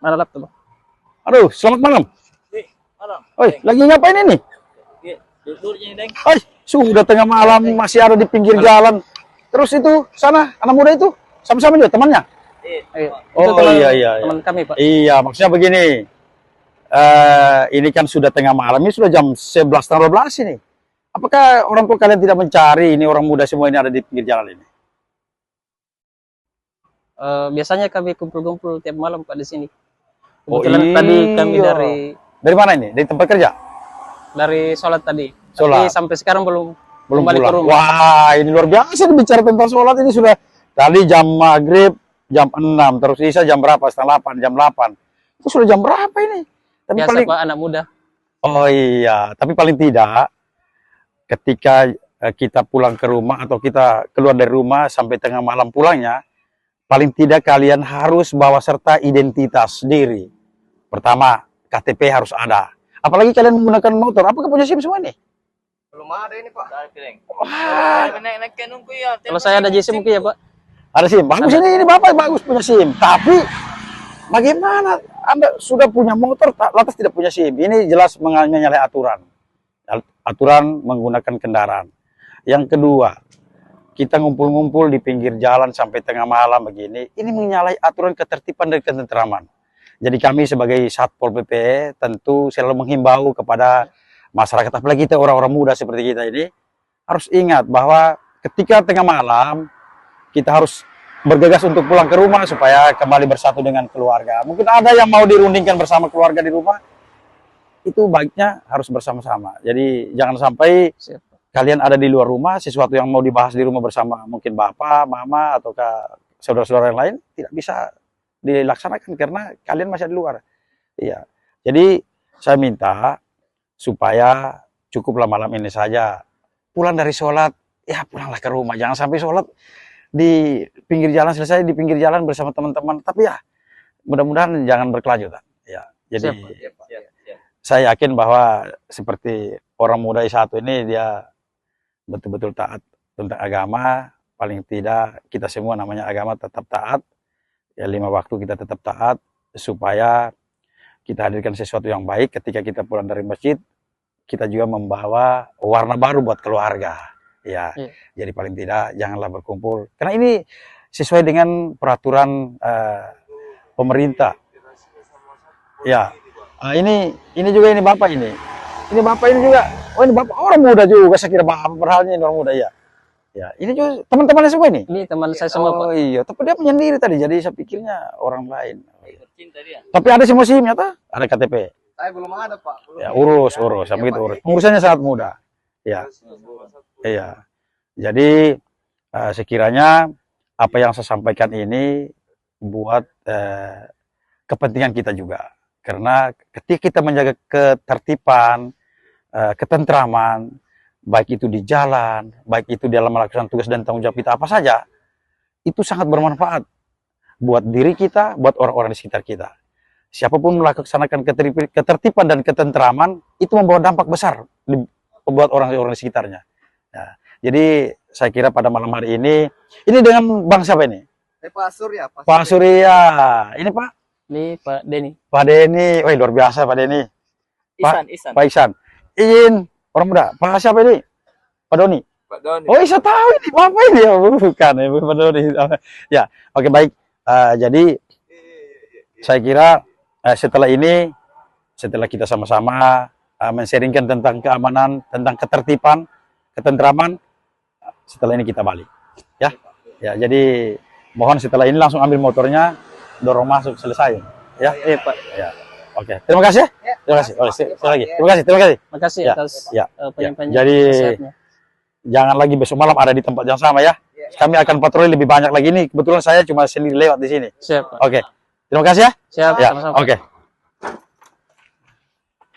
Mana laptop? Aduh, selamat malam. Malam. Oi, lagi ngapain ini? Duduknya, Deng. Oi, sudah tengah malam masih ada di pinggir jalan. Terus itu sana anak muda itu sama-sama juga temannya. Ayo. Oh, Itu teman, iya. teman kami, Pak. Iya, maksudnya begini. Ini kan sudah tengah malam, ini sudah jam 11.12 ini. Apakah orang tua kalian tidak mencari ini orang muda semua ini ada di pinggir jalan ini? Biasanya kami kumpul-kumpul tiap malam, Pak, di sini. Oh, Kebetulan tadi kami iya. dari mana ini? Dari tempat kerja? sholat tadi. Sholat. Tapi sampai sekarang belum pulang. balik ke rumah. Wah, ini luar biasa nih bicara tentang sholat ini sudah tadi jam maghrib jam 6, terus Isya jam berapa? Setengah 8, jam 8. Itu sudah jam berapa ini? Tapi Biasa, Pak, anak muda. Oh iya, tapi paling tidak ketika kita pulang ke rumah atau kita keluar dari rumah sampai tengah malam pulangnya, paling tidak kalian harus bawa serta identitas diri. Pertama, KTP harus ada. Apalagi kalian menggunakan motor. Apakah punya SIM semua nih? Belum ada ini, Pak. Wah, Naik nunggu ya. Kalau saya ada JSIM mungkin ya, Pak. ada SIM. Bagus ini Bapak bagus punya SIM. Tapi bagaimana Anda sudah punya motor lantas tidak punya SIM? Ini jelas menyalahi aturan. Aturan menggunakan kendaraan. Yang kedua, kita ngumpul-ngumpul di pinggir jalan sampai tengah malam begini, ini menyalahi aturan ketertiban dan ketentraman. Jadi kami sebagai Satpol PP tentu selalu menghimbau kepada masyarakat, apalagi kita orang-orang muda seperti kita ini, harus ingat bahwa ketika tengah malam, kita harus bergegas untuk pulang ke rumah supaya kembali bersatu dengan keluarga. Mungkin ada yang mau dirundingkan bersama keluarga di rumah, itu baiknya harus bersama-sama. Jadi jangan sampai kalian ada di luar rumah, sesuatu yang mau dibahas di rumah bersama mungkin bapak, mama, ataukah saudara-saudara yang lain tidak bisa dilaksanakan karena kalian masih di luar. Iya. Jadi saya minta supaya cukuplah malam ini saja. Pulang dari sholat, ya pulanglah ke rumah. Jangan sampai sholat di pinggir jalan, selesai di pinggir jalan bersama teman-teman. Tapi ya mudah-mudahan jangan berkelanjutan. Ya. Jadi saya yakin bahwa seperti orang muda satu ini dia betul-betul taat tentang agama. Paling tidak kita semua namanya agama tetap taat. Ya 5 waktu kita tetap taat supaya kita hadirkan sesuatu yang baik ketika kita pulang dari masjid, kita juga membawa warna baru buat keluarga. Ya, jadi paling tidak janganlah berkumpul. Karena ini sesuai dengan peraturan pemerintah. Ya, ini juga ini bapak ini. Ini bapak ini juga. Oh ini bapak orang muda juga. Saya kira bapak perhalnya ini orang muda ya. Ya, ini juga teman-temannya semua ini. Ini teman saya semua, Pak. Oh iya, tapi dia penyendiri tadi. Jadi saya pikirnya orang lain. Cinta dia. Tapi ada semua SIM nyata? Ada KTP. Saya belum ada, Pak. Ya, urus, sama gitu urus. Pengurusannya sangat mudah. Ya. Iya. Jadi sekiranya apa yang saya sampaikan ini buat kepentingan kita juga. Karena ketika kita menjaga ketertiban, ketentraman, baik itu di jalan, baik itu dalam melakukan tugas dan tanggung jawab kita apa saja, itu sangat bermanfaat buat diri kita, buat orang-orang di sekitar kita. Siapapun melaksanakan ketertiban dan ketentraman, itu membawa dampak besar buat orang-orang di sekitarnya. Ya, jadi saya kira pada malam hari ini dengan Bang siapa ini? Pak Surya. Pak Surya. Ini Pak? Ini Pak Denny. Pak Denny. Wah, luar biasa Pak Denny. Isan. Pak Isan. Izin orang muda. Pak siapa ini? Pak Doni. Pak Doni. Oh, saya tahu ini Bapak ini ya, bukan ya, Pak Doni. Ya, oke baik. Jadi saya kira setelah ini, setelah kita sama-sama men-sharingkan tentang keamanan, tentang ketertiban, ketentraman, setelah ini kita balik. Ya, jadi mohon setelah ini langsung ambil motornya, dorong masuk selesai. Ya, Pak. Ya. Oke, terima kasih ya. Terima kasih. Sekali lagi. Terima kasih. Terima kasih Ya, atas ya. penyampaian. Jadi jangan lagi besok malam ada di tempat yang sama ya. Kami akan patroli lebih banyak lagi nih. Kebetulan saya cuma sendiri lewat di sini. Siap, Pak. Oke. Terima kasih ya. Siap, Ya. sama-sama. Oke.